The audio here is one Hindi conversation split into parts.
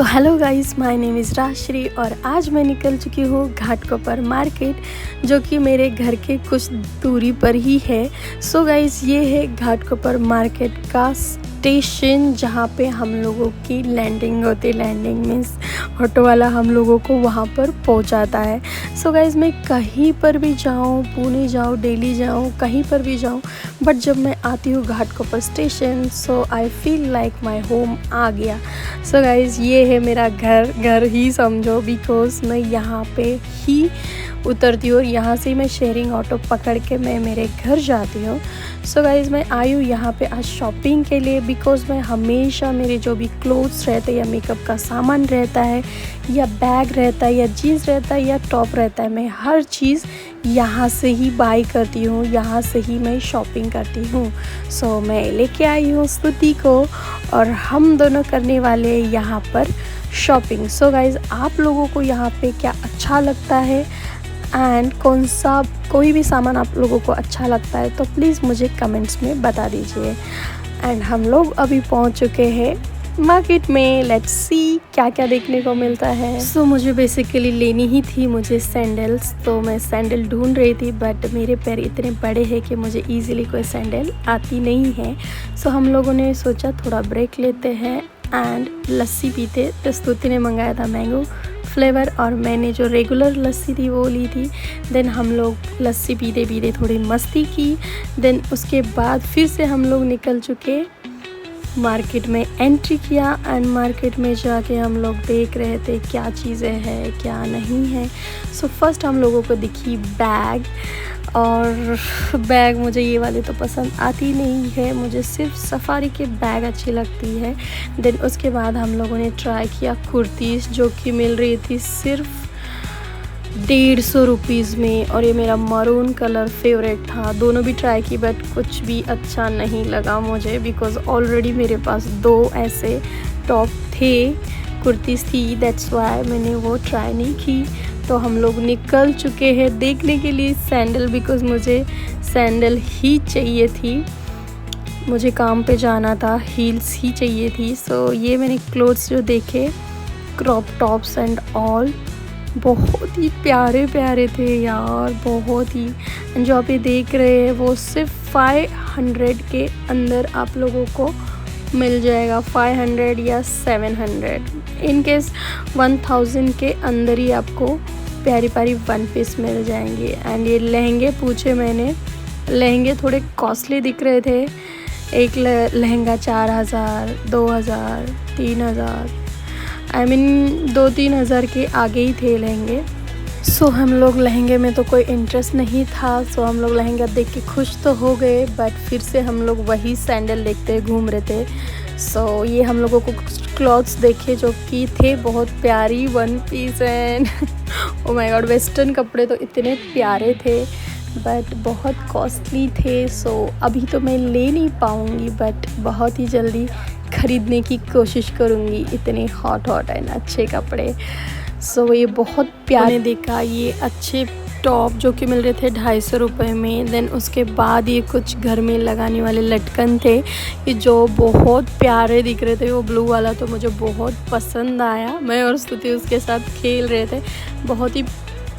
So hello guys, my name is Rajshree और आज मैं निकल चुकी हूँ घाटकोपर मार्केट, जो कि मेरे घर के कुछ दूरी पर ही है। सो गाइस, ये है घाटकोपर मार्केट का स्टेशन, जहाँ पे हम लोगों की लैंडिंग होती है। लैंडिंग मीन्स ऑटो वाला हम लोगों को वहाँ पर पहुँचाता है। सो गाइस, मैं कहीं पर भी जाऊँ, पुणे जाऊँ, दिल्ली जाऊँ, कहीं पर भी जाऊँ, बट जब मैं आती हूँ Ghatkopar station, so I feel like my home आ गया। सो गाइस, ये है मेरा घर ही समझो, बिकॉज मैं यहाँ पे ही उतरती हूँ और यहाँ से मैं शेयरिंग ऑटो पकड़ के मैं मेरे घर जाती हूँ। सो गाइस, मैं आई हूँ यहाँ पे आज शॉपिंग के लिए, बिकॉज मैं हमेशा मेरे जो भी क्लोथ्स रहते हैं या मेकअप का सामान रहता है या बैग रहता है या जीन्स रहता है या टॉप रहता है, मैं हर चीज़ यहाँ से ही बाई करती हूँ, यहाँ से ही मैं शॉपिंग करती हूँ। सो मैं लेके आई हूँ स्तुति को और हम दोनों करने वाले हैं यहाँ पर शॉपिंग। सो गाइज़, आप लोगों को यहाँ पे क्या अच्छा लगता है एंड कौन सा कोई भी सामान आप लोगों को अच्छा लगता है तो प्लीज़ मुझे कमेंट्स में बता दीजिए। एंड हम लोग अभी पहुँच चुके हैं मार्केट में। लेट्स सी क्या क्या देखने को मिलता है। सो मुझे बेसिकली लेनी ही थी मुझे सैंडल्स, तो मैं सैंडल ढूंढ रही थी, बट मेरे पैर इतने बड़े हैं कि मुझे इजीली कोई सैंडल आती नहीं है। सो हम लोगों ने सोचा थोड़ा ब्रेक लेते हैं एंड लस्सी पीते। तो स्तुति ने मंगाया था मैंगो फ्लेवर और मैंने जो रेगुलर लस्सी थी वो ली थी। देन हम लोग लस्सी पीते पीते थोड़ी मस्ती की। देन उसके बाद फिर से हम लोग निकल चुके, मार्केट में एंट्री किया एंड मार्केट में जाके हम लोग देख रहे थे क्या चीज़ें हैं क्या नहीं है। सो फर्स्ट हम लोगों को दिखी बैग, और बैग मुझे ये वाले तो पसंद आती नहीं है, मुझे सिर्फ सफारी के बैग अच्छी लगती है। देन उसके बाद हम लोगों ने ट्राई किया कुर्तीज़, जो कि मिल रही थी सिर्फ 150 रुपीज़ में, और ये मेरा मरून कलर फेवरेट था। दोनों भी ट्राई की बट कुछ भी अच्छा नहीं लगा मुझे, बिकॉज़ ऑलरेडी मेरे पास 2 ऐसे टॉप थे, कुर्तीज़ थी, दैट्स वाई मैंने वो ट्राई नहीं की। तो हम लोग निकल चुके हैं देखने के लिए सैंडल, बिकॉज़ मुझे सैंडल ही चाहिए थी, मुझे काम पे जाना था, हील्स ही चाहिए थी। सो ये मैंने क्लोथ्स जो देखे, क्रॉप टॉप्स एंड ऑल, बहुत ही प्यारे प्यारे थे यार, बहुत ही। जो आप ये देख रहे हैं वो सिर्फ 500 के अंदर आप लोगों को मिल जाएगा, 500 या 700। इन केस 1000 के अंदर ही आपको प्यारी प्यारी वन पीस मिल जाएंगे। एंड ये लहंगे पूछे मैंने, लहंगे थोड़े कॉस्टली दिख रहे थे। एक लहंगा 4000, 2000, 3000, आई मीन 2-3 हज़ार के आगे ही थे लहंगे। सो हम लोग लहंगे में तो कोई इंटरेस्ट नहीं था, सो हम लोग लहंगा देख के खुश तो हो गए, बट फिर से हम लोग वही सैंडल देखते घूम रहे थे। सो ये हम लोगों को क्लॉथ्स देखे जो कि थे बहुत प्यारी, one piece and oh my god, western कपड़े तो इतने प्यारे थे बट बहुत कॉस्टली थे। सो अभी तो मैं ले नहीं पाऊँगी, बट बहुत ही जल्दी ख़रीदने की कोशिश करूँगी, इतने हॉट एंड अच्छे कपड़े। सो ये बहुत प्यारे देखा, ये अच्छे टॉप जो कि मिल रहे थे 250 रुपये में। देन उसके बाद ये कुछ घर में लगाने वाले लटकन थे, ये जो बहुत प्यारे दिख रहे थे। वो ब्लू वाला तो मुझे बहुत पसंद आया, मैं और स्तुति उसके साथ खेल रहे थे,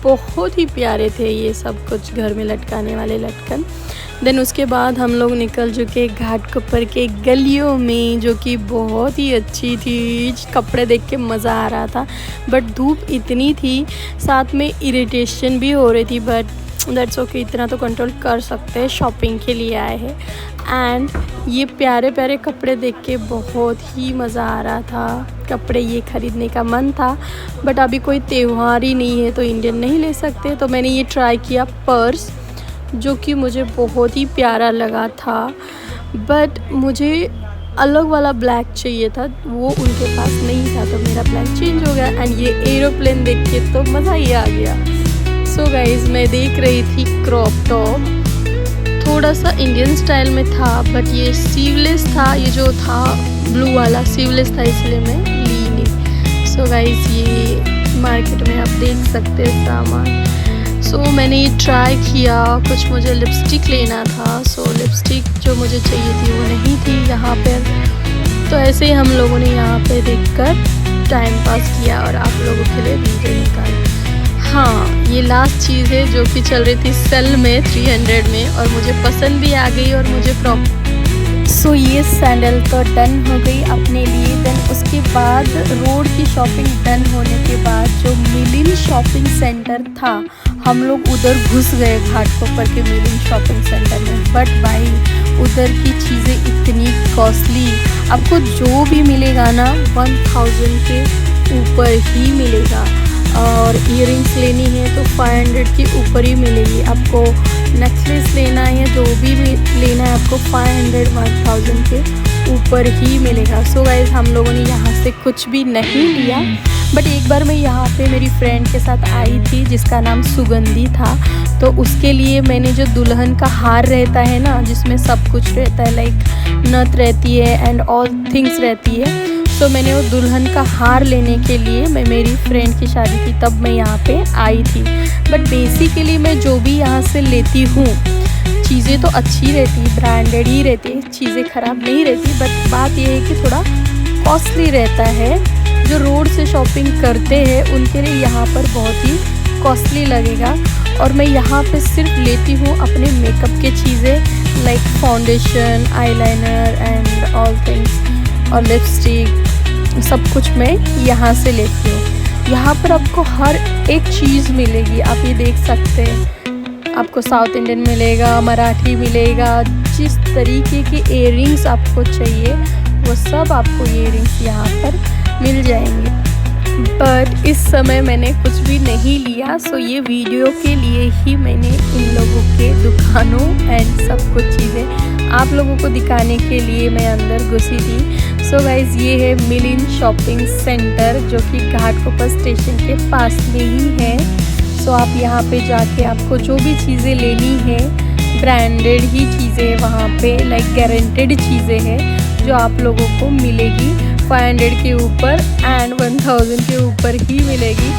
बहुत ही प्यारे थे ये सब कुछ घर में लटकाने वाले लटकन। देन उसके बाद हम लोग निकल चुके घाटकोपर के गलियों में, जो कि बहुत ही अच्छी थी। कपड़े देख के मज़ा आ रहा था, बट धूप इतनी थी, साथ में इरिटेशन भी हो रही थी, बट दैट्स ओके, इतना तो कंट्रोल कर सकते हैं, शॉपिंग के लिए आए हैं। एंड ये प्यारे प्यारे कपड़े देख के बहुत ही मज़ा आ रहा था, कपड़े ये ख़रीदने का मन था, बट अभी कोई त्यौहार ही नहीं है तो इंडियन नहीं ले सकते। तो मैंने ये ट्राई किया पर्स, जो कि मुझे बहुत ही प्यारा लगा था, बट मुझे अलग वाला ब्लैक चाहिए था, वो उनके पास नहीं था, तो मेरा प्लान चेंज हो गया। एंड ये एरोप्लेन देख के तो मज़ा ही आ गया। सो गाइज़, मैं देख रही थी क्रॉप टॉप, थोड़ा सा इंडियन स्टाइल में था, बट ये सीवलेस था, ये जो था ब्लू वाला सीवलेस था, इसलिए मैं ली नहीं। सो गाइज़, ये मार्केट में आप देख सकते हैं सामान। सो मैंने ये ट्राई किया, कुछ मुझे लिपस्टिक लेना था, सो लिपस्टिक जो मुझे चाहिए थी वो नहीं थी यहाँ पर। तो ऐसे ही हम लोगों ने यहाँ पे देखकर टाइम पास किया और आप लोगों के लिए वीडियो निकाली। हाँ, ये लास्ट चीज़ है जो कि चल रही थी सेल में 300 में और मुझे पसंद भी आ गई और मुझे सो ये सैंडल तो डन हो गई अपने लिए। देन उसके बाद रोड की शॉपिंग डन होने के बाद जो मिलिन शॉपिंग सेंटर था, हम लोग उधर घुस गए घाटकोपर के मिलिन शॉपिंग सेंटर में। बट भाई उधर की चीज़ें इतनी कॉस्टली, आपको जो भी मिलेगा ना 1000 के ऊपर ही मिलेगा। और इयररिंग्स लेनी है तो 500 के ऊपर ही मिलेगी। आपको नेकलेस लेना है, जो भी लेना है आपको 500-1000 के ऊपर ही मिलेगा। सो गाइस हम लोगों ने यहाँ से कुछ भी नहीं लिया। बट एक बार मैं यहाँ पे मेरी फ्रेंड के साथ आई थी जिसका नाम सुगंधी था, तो उसके लिए मैंने जो दुल्हन का हार रहता है ना, जिसमें सब कुछ रहता है, लाइक नथ रहती है एंड ऑल थिंग्स रहती है, तो मैंने वो दुल्हन का हार लेने के लिए मैं मेरी फ्रेंड की शादी थी तब मैं यहाँ पे आई थी। बट बेसिकली मैं जो भी यहाँ से लेती हूँ चीज़ें तो अच्छी रहती, ब्रांडेड ही रहती, चीज़ें ख़राब नहीं रहती। बट बात यह है कि थोड़ा कॉस्टली रहता है। जो रोड से शॉपिंग करते हैं उनके लिए यहाँ पर बहुत ही कॉस्टली लगेगा। और मैं यहाँ पे सिर्फ लेती हूँ अपने मेकअप के चीज़ें, like foundation, eyeliner and all things, और लिपस्टिक, सब कुछ मैं यहाँ से लेती हूँ। यहाँ पर आपको हर एक चीज़ मिलेगी, आप ये देख सकते हैं। आपको साउथ इंडियन मिलेगा, मराठी मिलेगा, जिस तरीके के इयररिंग्स आपको चाहिए वो सब आपको इयररिंग्स यहाँ पर मिल जाएंगे। बट इस समय मैंने कुछ भी नहीं लिया, सो ये वीडियो के लिए ही मैंने इन लोगों के दुकानों एंड सब कुछ चीज़ें आप लोगों को दिखाने के लिए मैं अंदर घुसी थी। सो गाइज़ ये है मिलिन शॉपिंग सेंटर जो कि घाटकोपर स्टेशन के पास में ही है। सो आप यहाँ पे जाके आपको जो भी चीज़ें लेनी है, ब्रांडेड ही चीज़ें वहाँ पे, लाइक गारंटेड चीज़ें हैं जो आप लोगों को मिलेगी 500 के ऊपर एंड 1000 के ऊपर ही मिलेगी।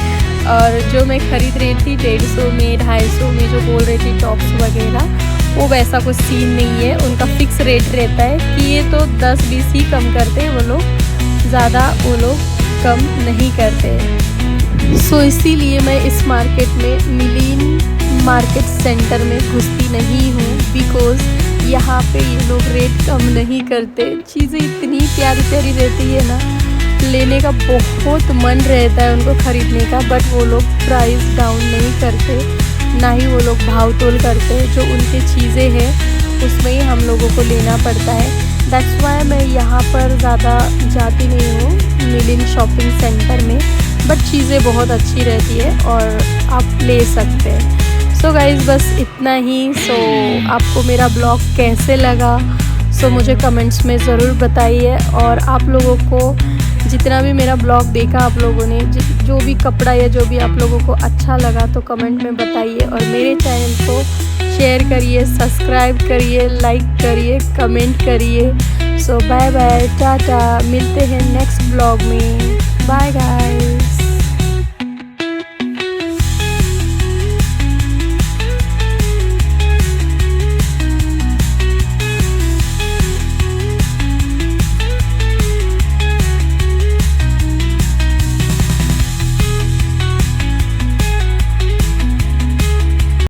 और जो मैं ख़रीद रही थी 150 में, 250 में जो बोल रही थी टॉप्स वगैरह, वो वैसा कुछ सीन नहीं है। उनका फिक्स रेट रहता है कि ये तो 10-20 ही कम करते हैं वो लोग, ज़्यादा वो लोग कम नहीं करते। सो इसीलिए मैं इस मार्केट में मिलिन मार्केट सेंटर में घुसती नहीं हूँ, बिकॉज़ यहाँ पे ये लोग रेट कम नहीं करते। चीज़ें इतनी प्यारी प्यारी रहती है ना, लेने का बहुत मन रहता है उनको ख़रीदने का, बट वो लोग प्राइस डाउन नहीं करते, ना ही वो लोग भाव तोल करते। जो उनकी चीज़ें हैं उसमें ही हम लोगों को लेना पड़ता है। दैट्स वाई मैं यहाँ पर ज़्यादा जाती नहीं हूँ मिलिन शॉपिंग सेंटर में, बट चीज़ें बहुत अच्छी रहती है और आप ले सकते हैं। सो गाइज़ बस इतना ही। सो आपको मेरा ब्लॉग कैसे लगा सो मुझे कमेंट्स में ज़रूर बताइए। और आप लोगों को जितना भी मेरा ब्लॉग देखा आप लोगों ने, जो भी कपड़ा या जो भी आप लोगों को अच्छा लगा तो कमेंट में बताइए। और मेरे चैनल को शेयर करिए, सब्सक्राइब करिए, लाइक करिए, कमेंट करिए। सो बाय बाय, टाटा, मिलते हैं नेक्स्ट ब्लॉग में। Bye guys.